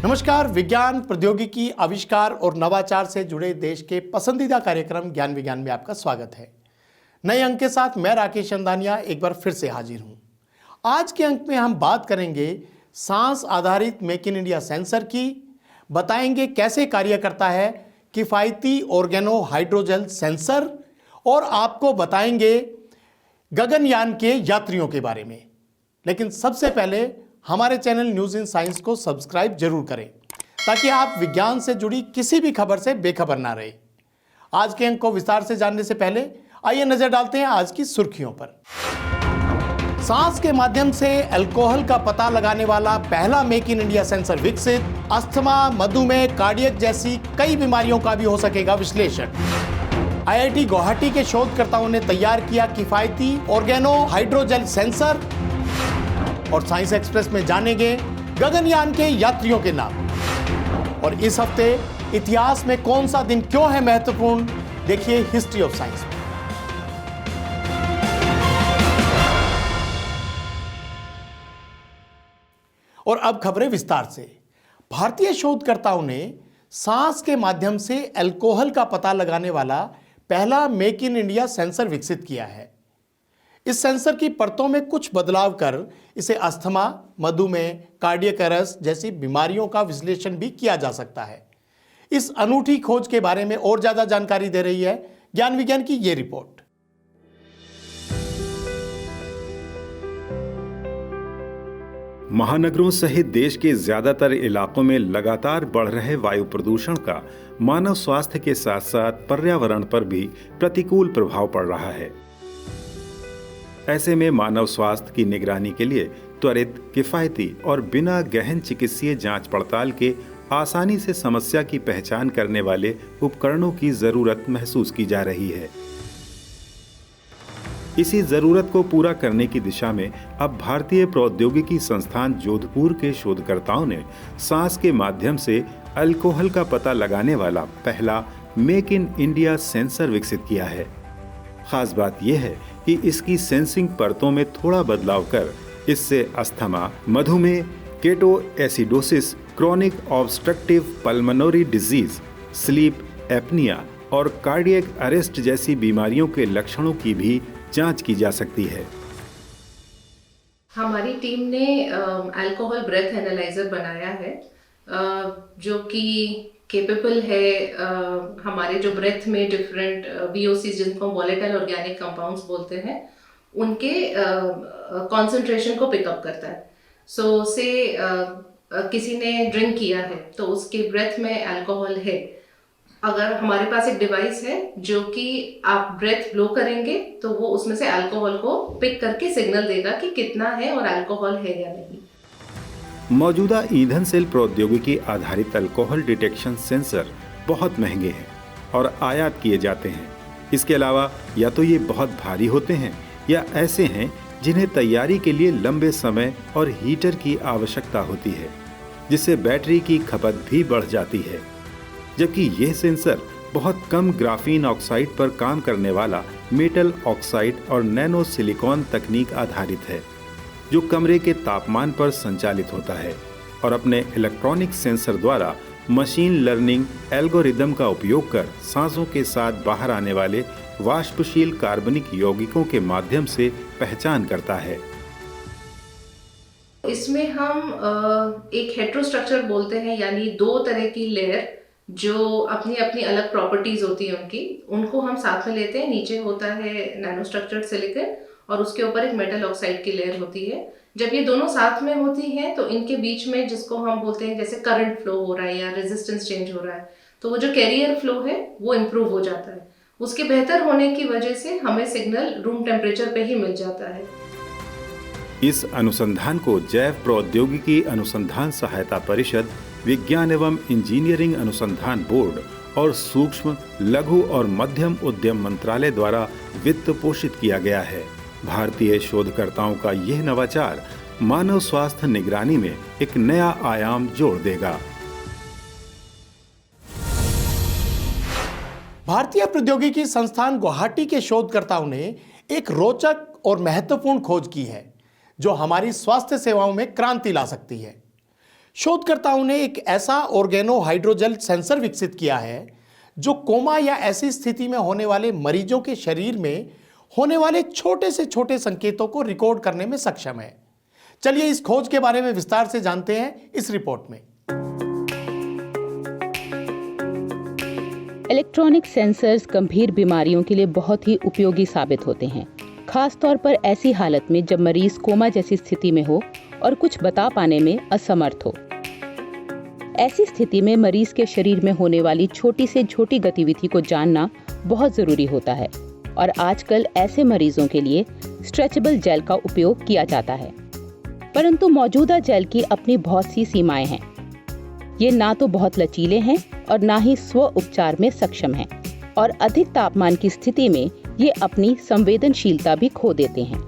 नमस्कार। विज्ञान, प्रौद्योगिकी, आविष्कार और नवाचार से जुड़े देश के पसंदीदा कार्यक्रम ज्ञान विज्ञान में आपका स्वागत है। नए अंक के साथ मैं राकेश चंदानिया एक बार फिर से हाजिर हूं। आज के अंक में हम बात करेंगे सांस आधारित मेक इन इंडिया सेंसर की, बताएंगे कैसे कार्य करता है किफायती ऑर्गेनो हाइड्रोजेल सेंसर, और आपको बताएंगे गगनयान के यात्रियों के बारे में। लेकिन सबसे पहले हमारे चैनल न्यूज़ इन साइंस को सब्सक्राइब जरूर करें ताकि आप विज्ञान से जुड़ी किसी भी खबर से बेखबर ना रहे। आज के अंक को विस्तार से जानने से पहले आइए नजर डालते हैं आज की सुर्खियों पर। सांस के माध्यम से अल्कोहल का पता लगाने वाला पहला मेक इन इंडिया सेंसर विकसित। अस्थमा, मधुमेह, कार्डियक जैसी कई बीमारियों का भी हो सकेगा विश्लेषण। आईआईटी गुवाहाटी के शोधकर्ताओं ने तैयार किया किफायती ऑर्गेनो हाइड्रोजेल सेंसर। और साइंस एक्सप्रेस में जानेंगे गगनयान के यात्रियों के नाम। और इस हफ्ते इतिहास में कौन सा दिन क्यों है महत्वपूर्ण, देखिए हिस्ट्री ऑफ साइंस में। और अब खबरें विस्तार से। भारतीय शोधकर्ताओं ने सांस के माध्यम से अल्कोहल का पता लगाने वाला पहला मेक इन इंडिया सेंसर विकसित किया है। इस सेंसर की परतों में कुछ बदलाव कर इसे अस्थमा, मधुमेह, कार्डियक अरेस्ट जैसी बीमारियों का विश्लेषण भी किया जा सकता है। इस अनूठी खोज के बारे में और ज्यादा जानकारी दे रही है ज्ञान विज्ञान की ये रिपोर्ट। महानगरों सहित देश के ज्यादातर इलाकों में लगातार बढ़ रहे वायु प्रदूषण का मानव स्वास्थ्य के साथ साथ पर्यावरण पर भी प्रतिकूल प्रभाव पड़ रहा है। ऐसे में मानव स्वास्थ्य की निगरानी के लिए त्वरित, किफायती और बिना गहन चिकित्सीय जांच पड़ताल के आसानी से समस्या की पहचान करने वाले उपकरणों की जरूरत महसूस की जा रही है। इसी जरूरत को पूरा करने की दिशा में अब भारतीय प्रौद्योगिकी संस्थान जोधपुर के शोधकर्ताओं ने सांस के माध्यम से अल्कोहल का पता लगाने वाला पहला मेक इन इंडिया सेंसर विकसित किया है। खास बात यह है कि इसकी सेंसिंग परतों में थोड़ा बदलाव कर इससे अस्थमा, मधुमेह, ketoacidosis, chronic obstructive pulmonary disease, sleep apnoea और कार्डियक अरेस्ट जैसी बीमारियों के लक्षणों की भी जांच की जा सकती है। हमारी टीम ने अल्कोहल ब्रेथ एनालाइजर बनाया है जो कि केपेबल है हमारे जो ब्रेथ में डिफरेंट VOC जिनको वॉलेटाइल ऑर्गेनिक कंपाउंड्स बोलते हैं उनके कॉन्सेंट्रेशन को पिकअप करता है। सो से किसी ने ड्रिंक किया है तो उसके ब्रेथ में अल्कोहल है। अगर हमारे पास एक डिवाइस है जो कि आप ब्रेथ ब्लो करेंगे तो वो उसमें से अल्कोहल को पिक करके सिग्नल देगा कि कितना है और अल्कोहल है या नहीं। मौजूदा ईंधन सेल प्रौद्योगिकी आधारित अल्कोहल डिटेक्शन सेंसर बहुत महंगे हैं और आयात किए जाते हैं। इसके अलावा या तो ये बहुत भारी होते हैं या ऐसे हैं जिन्हें तैयारी के लिए लंबे समय और हीटर की आवश्यकता होती है, जिससे बैटरी की खपत भी बढ़ जाती है। जबकि यह सेंसर बहुत कम ग्राफीन ऑक्साइड पर काम करने वाला मेटल ऑक्साइड और नैनो सिलिकॉन तकनीक आधारित है, जो कमरे के तापमान पर संचालित होता है और अपने इलेक्ट्रॉनिक सेंसर द्वारा मशीन लर्निंग एल्गोरिदम का उपयोग कर सांसों के साथ बाहर आने वाले वाष्पशील कार्बनिक यौगिकों के माध्यम से पहचान करता है। इसमें हम एक हेटेरोस्ट्रक्चर बोलते हैं, यानी दो तरह की लेयर जो अपनी अपनी अलग प्रॉपर्टीज होती है उनको हम साथ में लेते हैं। नीचे होता है नैनो स्ट्रक्चर्ड सिलिकॉन और उसके ऊपर एक मेटल ऑक्साइड की लेयर होती है। जब ये दोनों साथ में होती हैं तो इनके बीच में जिसको हम बोलते हैं जैसे करंट फ्लो हो रहा है या रेजिस्टेंस चेंज हो रहा है, तो वो जो कैरियर फ्लो है वो इम्प्रूव हो जाता है। उसके बेहतर होने की वजह से हमें सिग्नल रूम टेम्परेचर पे ही मिल जाता है। इस अनुसंधान को जैव प्रौद्योगिकी अनुसंधान सहायता परिषद, विज्ञान एवं इंजीनियरिंग अनुसंधान बोर्ड और सूक्ष्म, लघु और मध्यम उद्यम मंत्रालय द्वारा वित्त पोषित किया गया है। भारतीय शोधकर्ताओं का यह नवाचार मानव स्वास्थ्य निगरानी में एक नया आयाम जोड़ देगा। भारतीय प्रौद्योगिकी संस्थान गुवाहाटी के शोधकर्ताओं ने एक रोचक और महत्वपूर्ण खोज की है जो हमारी स्वास्थ्य सेवाओं में क्रांति ला सकती है। शोधकर्ताओं ने एक ऐसा ऑर्गेनो हाइड्रोजेल सेंसर विकसित किया है जो कोमा या ऐसी स्थिति में होने वाले मरीजों के शरीर में होने वाले छोटे से छोटे संकेतों को रिकॉर्ड करने में सक्षम है। चलिए इस खोज के बारे में विस्तार से जानते हैं इस रिपोर्ट में। इलेक्ट्रॉनिक सेंसर्स गंभीर बीमारियों के लिए बहुत ही उपयोगी साबित होते हैं, खास तौर पर ऐसी हालत में जब मरीज कोमा जैसी स्थिति में हो और कुछ बता पाने में असमर्थ हो। ऐसी स्थिति में मरीज के शरीर में होने वाली छोटी से छोटी गतिविधि को जानना बहुत जरूरी होता है और आजकल ऐसे मरीजों के लिए स्ट्रेचेबल जेल का उपयोग किया जाता है। परंतु मौजूदा जेल की अपनी बहुत सी सीमाएं हैं। ये ना तो बहुत लचीले हैं और ना ही स्व उपचार में सक्षम हैं और अधिक तापमान की स्थिति में ये अपनी संवेदनशीलता भी खो देते हैं।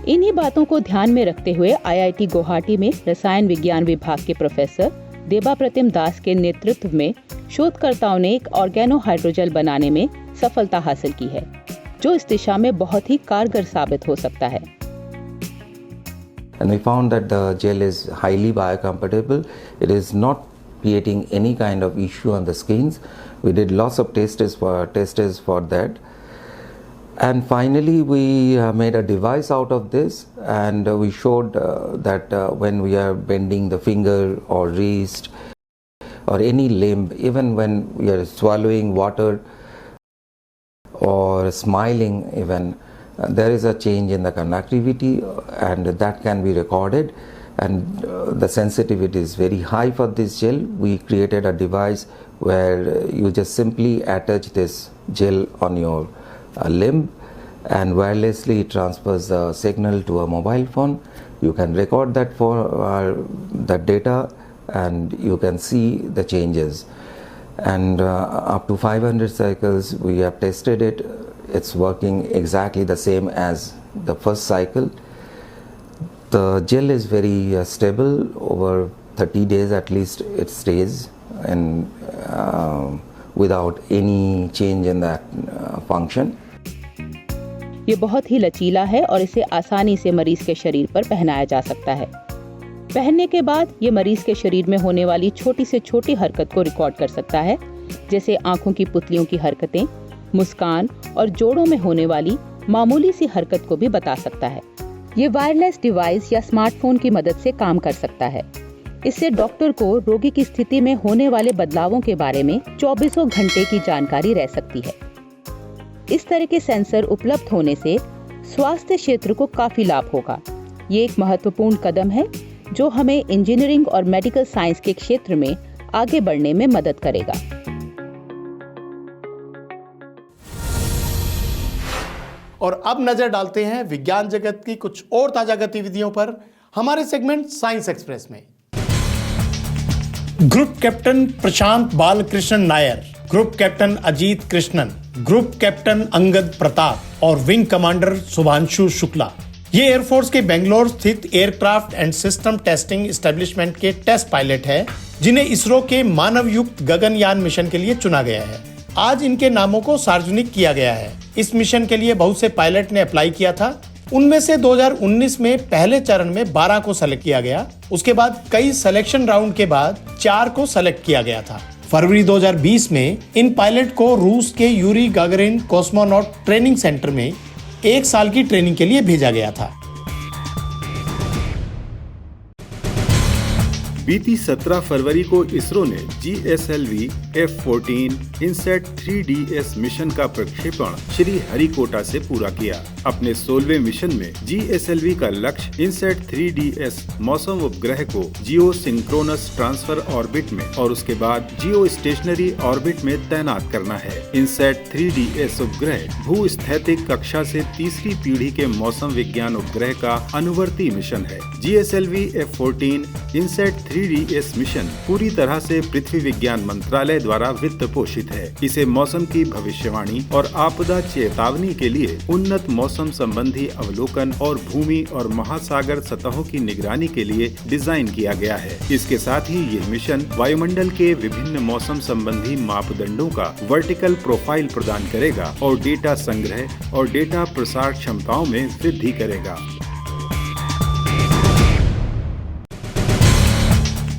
इन्हीं बातों को ध्यान में रखते हुए IIT गुवाहाटी में रसायन विज्ञान विभाग के प्रोफेसर देबाप्रतिम दास के नेतृत्व में शोधकर्ताओं ने एक ऑर्गेनो हाइड्रोजेल बनाने में सफलता हासिल की है, जो इस दिशा में बहुत ही कारगर साबित हो सकता है। And we found that the gel is highly biocompatible. It is not creating any kind of issue on the skins. We did lots of tests for that. And finally we made a device out of this, and we showed that when we are bending the finger or wrist or any limb, even when we are swallowing water or smiling even, there is a change in the conductivity, and that can be recorded, and the sensitivity is very high for this gel. We created a device where you just simply attach this gel on your limb, and wirelessly it transfers the signal to a mobile phone. You can record that for the data, and you can see the changes, and up to 500 cycles we have tested it. It's working exactly the same as the first cycle. The gel is very stable. Over 30 days at least it stays, and without any change in that function. ये बहुत ही लचीला है और इसे आसानी से मरीज के शरीर पर पहनाया जा सकता है। पहनने के बाद ये मरीज के शरीर में होने वाली छोटी से छोटी हरकत को रिकॉर्ड कर सकता है, जैसे आंखों की पुतलियों की हरकतें, मुस्कान और जोड़ों में होने वाली मामूली सी हरकत को भी बता सकता है। ये वायरलेस डिवाइस या स्मार्टफोन की मदद से काम कर सकता है। इससे डॉक्टर को रोगी की स्थिति में होने वाले बदलावों के बारे में 24 घंटे की जानकारी रह सकती है। इस तरह के सेंसर उपलब्ध होने से स्वास्थ्य क्षेत्र को काफी लाभ होगा। ये एक महत्वपूर्ण कदम है जो हमें इंजीनियरिंग और मेडिकल साइंस के क्षेत्र में आगे बढ़ने में मदद करेगा। और अब नजर डालते हैं विज्ञान जगत की कुछ और ताजा गतिविधियों पर हमारे सेगमेंट साइंस एक्सप्रेस में। Group captain Prashant Balakrishnan Nair, group captain Ajit Krishnan, group captain Angad Pratap और विंग कमांडर शुभांशु शुक्ला ये एयरफोर्स के बेंगलोर स्थित aircraft and system testing establishment के टेस्ट पायलट हैं, जिन्हें इसरो के मानव युक्त गगनयान मिशन के लिए चुना गया है। आज इनके नामों को सार्वजनिक किया गया है। इस मिशन के लिए बहुत से पायलट ने अप्लाई किया था। उनमें से 2019 में पहले चरण में 12 को सेलेक्ट किया गया। उसके बाद कई सिलेक्शन राउंड के बाद 4 को सेलेक्ट किया गया था। फरवरी 2020 में इन पायलट को रूस के Yuri Gagarin cosmonaut training centre में 1 साल की ट्रेनिंग के लिए भेजा गया था। बीती 17 फरवरी को इसरो ने GSLV F-14 INSAT 3DS mission का प्रक्षेपण श्री हरिकोटा से पूरा किया। अपने 16वें मिशन में GSLV का लक्ष्य इनसैट 3DS मौसम उपग्रह को जियो सिंक्रोनस ट्रांसफर ऑर्बिट में और उसके बाद जियो स्टेशनरी ऑर्बिट में तैनात करना है। इनसैट 3DS उपग्रह भूस्थैतिक कक्षा से तीसरी पीढ़ी के मौसम विज्ञान उपग्रह का अनुवर्ती मिशन है। GSLV F-14 INSAT 3DS mission पूरी तरह से पृथ्वी विज्ञान मंत्रालय द्वारा वित्त पोषित है। इसे मौसम की भविष्यवाणी और आपदा चेतावनी के लिए उन्नत मौसम संबंधी अवलोकन और भूमि और महासागर सतहों की निगरानी के लिए डिजाइन किया गया है। इसके साथ ही ये मिशन वायुमंडल के विभिन्न मौसम संबंधी मापदंडों का वर्टिकल प्रोफाइल प्रदान करेगा और डेटा संग्रह और डेटा प्रसार क्षमताओं में वृद्धि करेगा।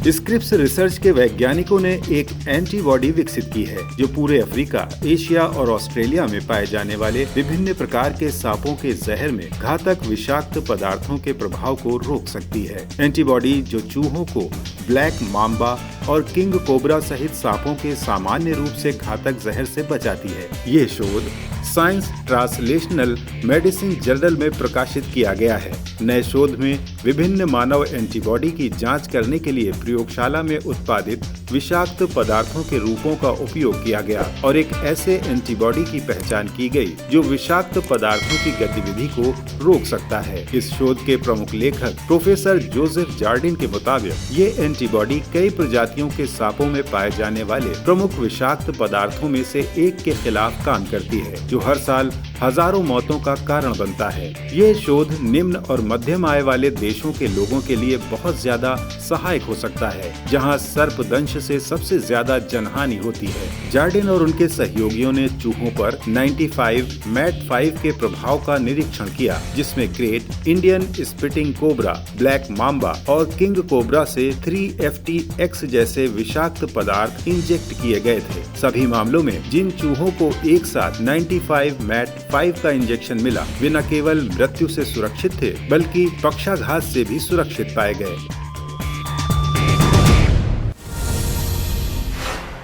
स्क्रिप्स रिसर्च के वैज्ञानिकों ने एक एंटीबॉडी विकसित की है जो पूरे अफ्रीका, एशिया और ऑस्ट्रेलिया में पाए जाने वाले विभिन्न प्रकार के सांपों के जहर में घातक विषाक्त पदार्थों के प्रभाव को रोक सकती है। एंटीबॉडी जो चूहों को ब्लैक माम्बा और किंग कोबरा सहित सांपों के सामान्य रूप से घातक जहर से बचाती है। ये शोध साइंस ट्रांसलेशनल मेडिसिन जर्नल में प्रकाशित किया गया है। नए शोध में विभिन्न मानव एंटीबॉडी की जांच करने के लिए प्रयोगशाला में उत्पादित विषाक्त पदार्थों के रूपों का उपयोग किया गया और एक ऐसे एंटीबॉडी की पहचान की गई जो विषाक्त पदार्थों की गतिविधि को रोक सकता है। इस शोध के प्रमुख लेखक प्रोफेसर जोसेफ जार्डिन के मुताबिक ये एंटीबॉडी कई प्रजातियों के सांपों में पाए जाने वाले प्रमुख विषाक्त पदार्थों में से एक के खिलाफ काम करती है, जो हर साल हजारों मौतों का कारण बनता है। ये शोध निम्न और मध्यम आय वाले देशों के लोगों के लिए बहुत ज्यादा सहायक हो सकता है, जहां सर्पदंश से सबसे ज्यादा जनहानि होती है। जार्डिन और उनके सहयोगियों ने चूहों पर 95 मैट5 के प्रभाव का निरीक्षण किया, जिसमें great Indian spitting cobra, black mamba और किंग कोबरा से 3FTX जैसे विषाक्त पदार्थ इंजेक्ट किए गए थे। सभी मामलों में जिन चूहों को एक साथ 95 मैट5 का इंजेक्शन मिला, वे न केवल मृत्यु से सुरक्षित थे बल्कि पक्षाघात से भी सुरक्षित पाए गए।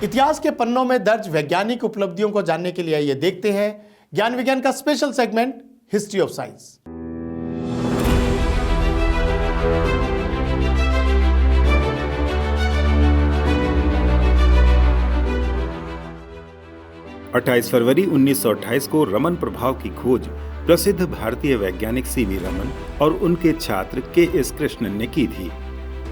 इतिहास के पन्नों में दर्ज वैज्ञानिक उपलब्धियों को जानने के लिए आइए देखते हैं ज्ञान विज्ञान का special segment history of science. अट्ठाईस फरवरी 1928 को रमन प्रभाव की खोज प्रसिद्ध भारतीय वैज्ञानिक सीवी रमन और उनके छात्र KS कृष्णन ने की थी।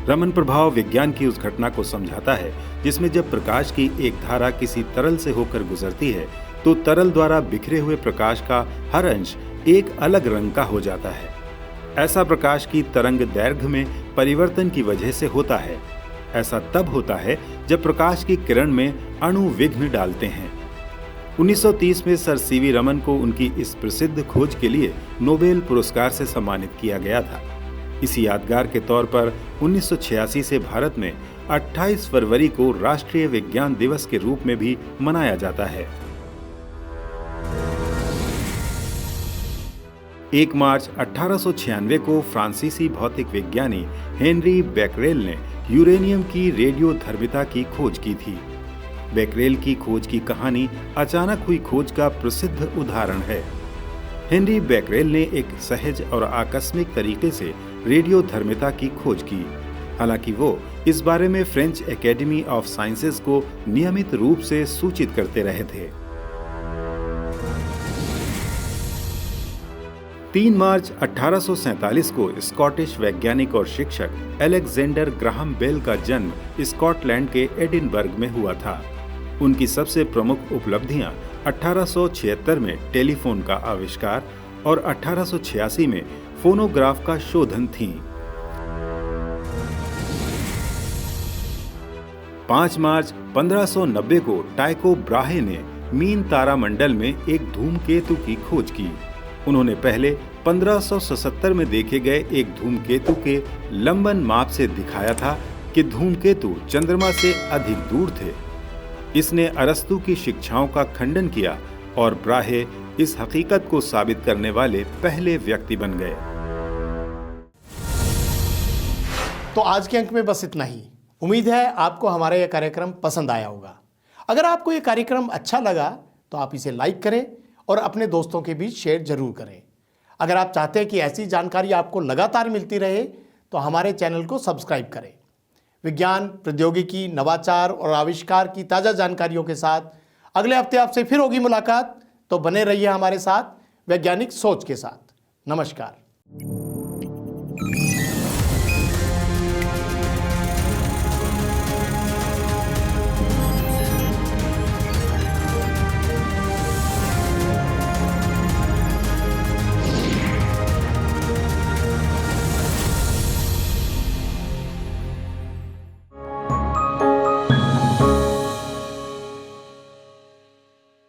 रमन प्रभाव विज्ञान की उस घटना को समझाता है जिसमें जब प्रकाश की एक धारा किसी तरल से होकर गुजरती है तो तरल द्वारा बिखरे हुए प्रकाश का हर अंश एक अलग रंग का हो जाता है। ऐसा प्रकाश की तरंग दैर्घ्य में परिवर्तन की वजह से होता है। ऐसा तब होता है जब प्रकाश की किरण में अणु विघ्न डालते हैं। 1930 में सर सीवी रमन को उनकी इस प्रसिद्ध खोज के लिए नोबेल पुरस्कार से सम्मानित किया गया था। इसी यादगार के तौर पर 1986 से भारत में 28 फरवरी को राष्ट्रीय विज्ञान दिवस के रूप में भी मनाया जाता है। 1 मार्च 1896 को फ्रांसीसी भौतिक विज्ञानी हेनरी बेकरेल ने यूरेनियम की रेडियोधर्मिता की खोज की थी। बेकरेल की खोज की कहानी अचानक हुई खोज का प्रसिद्ध उदाहरण है। हेनरी बेकरेल ने एक सहज और आकस्मिक तरीके से रेडियोधर्मिता की खोज की। हालांकि वो इस बारे में फ्रेंच एकेडमी ऑफ साइंसेज को नियमित रूप से सूचित करते रहे थे। 3 मार्च 1847 को स्कॉटिश वैज्ञानिक और शिक्षक अलेक्जेंडर ग्राहम बेल का जन्म स्कॉटलैंड के एडिनबर्ग में हुआ था। उनकी सबसे प्रमुख उपलब्धियां 1876 में टेलीफोन का आविष्कार और 1886 में फोनोग्राफ का शोधन थी। 5 मार्च 1590 को टाइको ब्राहे ने मीन तारामंडल में एक धूमकेतु की खोज की। उन्होंने पहले 1577 में देखे गए एक धूमकेतु के लंबन माप से दिखाया था कि धूमकेतु चंद्रमा से अधिक दूर थे। इसने अरस्तु की शिक्षाओं का खंडन किया और ब्राहे इस हकीकत को साबित करने वाले पहले व्यक्ति बन गए। तो आज के अंक में बस इतना ही। उम्मीद है आपको हमारा यह कार्यक्रम पसंद आया होगा। अगर आपको यह कार्यक्रम अच्छा लगा तो आप इसे लाइक करें और अपने दोस्तों के बीच शेयर जरूर करें। अगर आप चाहते हैं कि ऐसी जानकारी आपको लगातार मिलती रहे तो हमारे चैनल को सब्सक्राइब करें। विज्ञान, प्रौद्योगिकी, नवाचार और आविष्कार की ताज़ा जानकारियों के साथ अगले हफ्ते आपसे फिर होगी मुलाकात। तो बने रहिए हमारे साथ वैज्ञानिक सोच के साथ। नमस्कार।